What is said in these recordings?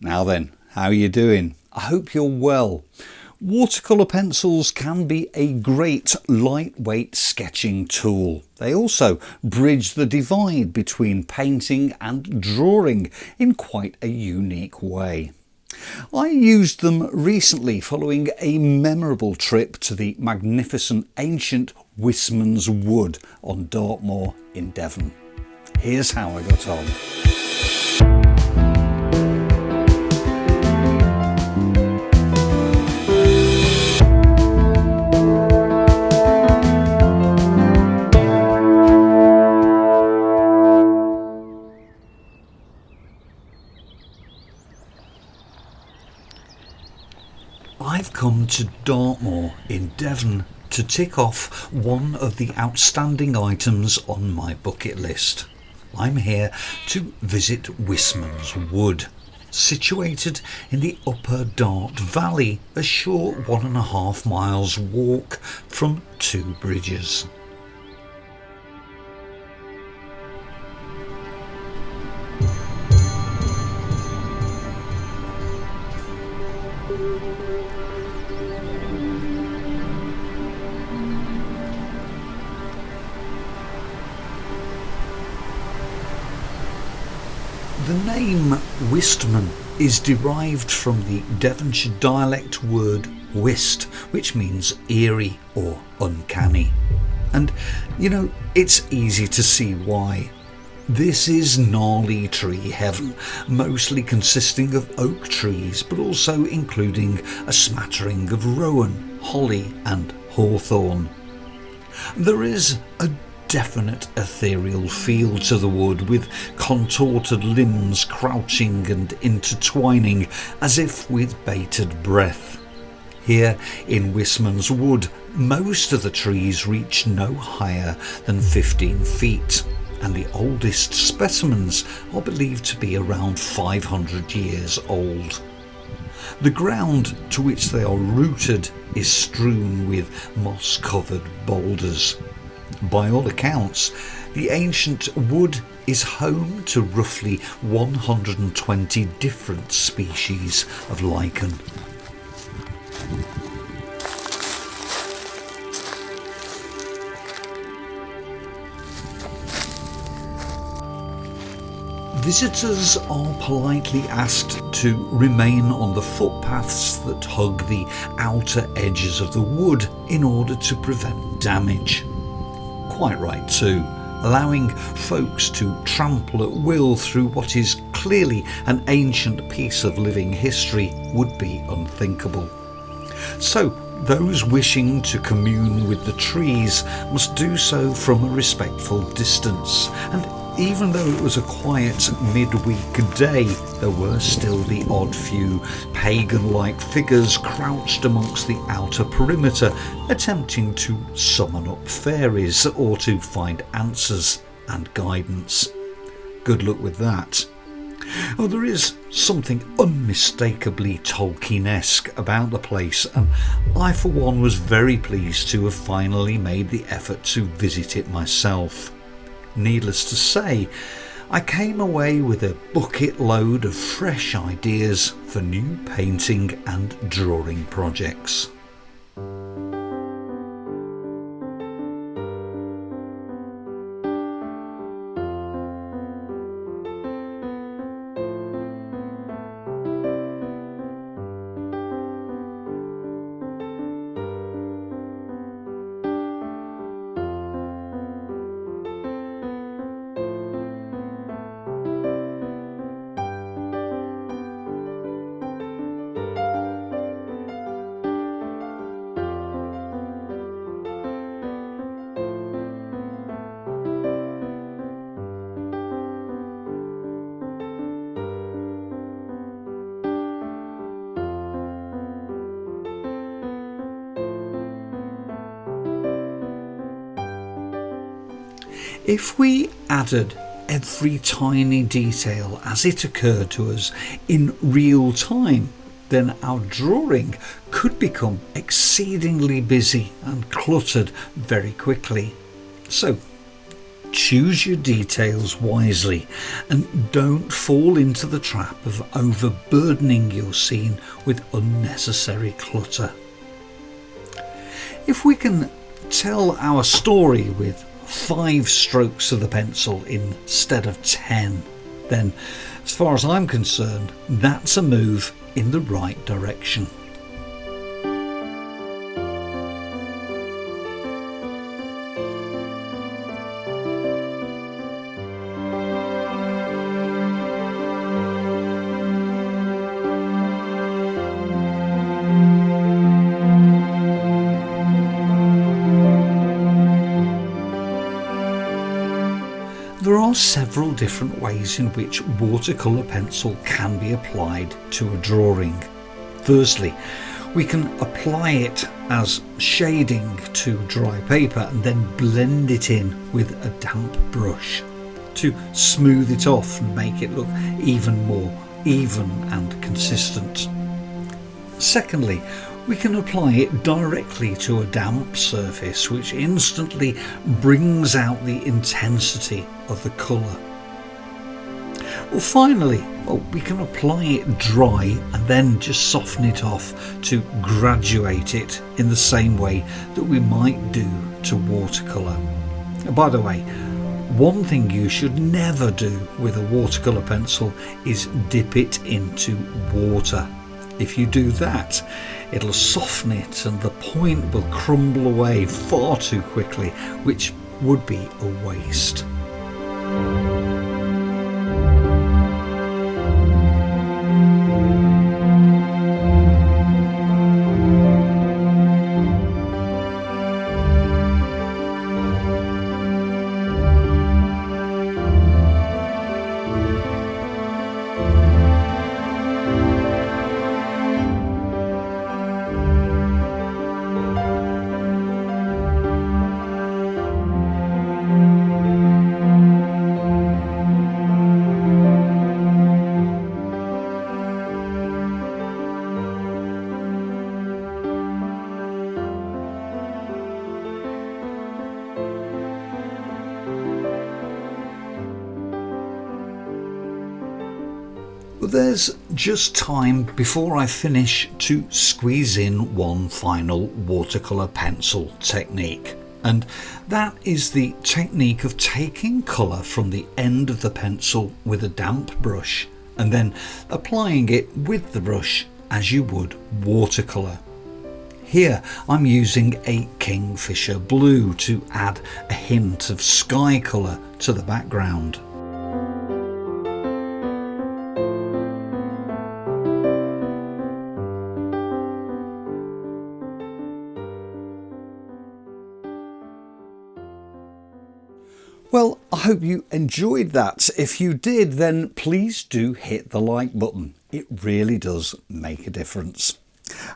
Now then, how are you doing? I hope you're well. Watercolour pencils can be a great lightweight sketching tool. They also bridge the divide between painting and drawing in quite a unique way. I used them recently following a memorable trip to the magnificent ancient WISTMANS Wood on Dartmoor in Devon. Here's how I got on. I've come to Dartmoor in Devon to tick off one of the outstanding items on my bucket list. I'm here to visit WISTMANS Wood, situated in the upper Dart Valley, a short 1.5 miles walk from two bridges. The name Wistman is derived from the Devonshire dialect word wist, which means eerie or uncanny. And, it's easy to see why. This is gnarly tree heaven, mostly consisting of oak trees, but also including a smattering of rowan, holly and hawthorn. There is a definite ethereal feel to the wood, with contorted limbs crouching and intertwining as if with bated breath. Here in WISTMANS Wood, most of the trees reach no higher than 15 feet, and the oldest specimens are believed to be around 500 years old. The ground to which they are rooted is strewn with moss-covered boulders. By all accounts, the ancient wood is home to roughly 120 different species of lichen. Visitors are politely asked to remain on the footpaths that hug the outer edges of the wood in order to prevent damage. Quite right too, allowing folks to trample at will through what is clearly an ancient piece of living history would be unthinkable. So those wishing to commune with the trees must do so from a respectful distance, and even though it was a quiet midweek day, there were still the odd few pagan-like figures crouched amongst the outer perimeter, attempting to summon up fairies or to find answers and guidance. Good luck with that. Oh, there is something unmistakably Tolkien-esque about the place, and I for one was very pleased to have finally made the effort to visit it myself. Needless to say, I came away with a bucket load of fresh ideas for new painting and drawing projects. If we added every tiny detail as it occurred to us in real time, then our drawing could become exceedingly busy and cluttered very quickly. So choose your details wisely and don't fall into the trap of overburdening your scene with unnecessary clutter. If we can tell our story with 5 strokes of the pencil instead of 10, then as far as I'm concerned, that's a move in the right direction. There are several different ways in which watercolour pencil can be applied to a drawing. Firstly, we can apply it as shading to dry paper and then blend it in with a damp brush to smooth it off and make it look even more even and consistent. Secondly, we can apply it directly to a damp surface, which instantly brings out the intensity of the colour. Well, finally, we can apply it dry and then just soften it off to graduate it in the same way that we might do to watercolour. By the way, one thing you should never do with a watercolour pencil is dip it into water. If you do that, it'll soften it and the point will crumble away far too quickly, which would be a waste. But there's just time before I finish to squeeze in one final watercolour pencil technique, and that is the technique of taking colour from the end of the pencil with a damp brush and then applying it with the brush as you would watercolour. Here I'm using a Kingfisher blue to add a hint of sky colour to the background. Well, I hope you enjoyed that. If you did, then please do hit the like button. It really does make a difference.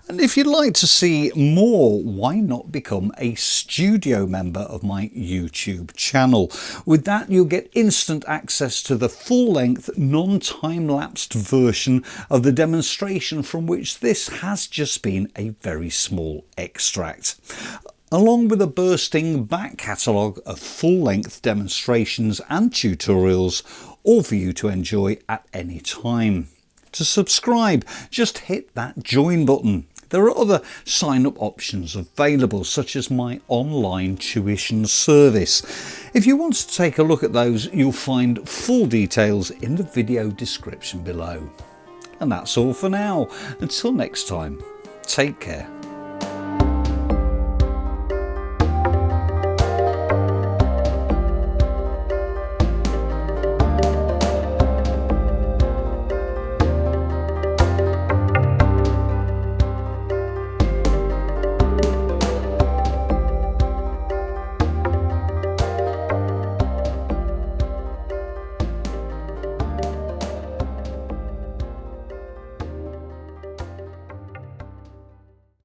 And if you'd like to see more, why not become a studio member of my YouTube channel? With that, you'll get instant access to the full-length, non-time-lapsed version of the demonstration from which this has just been a very small extract, along with a bursting back catalogue of full-length demonstrations and tutorials, all for you to enjoy at any time. To subscribe, just hit that join button. There are other sign-up options available, such as my online tuition service. If you want to take a look at those, you'll find full details in the video description below. And that's all for now. Until next time, take care.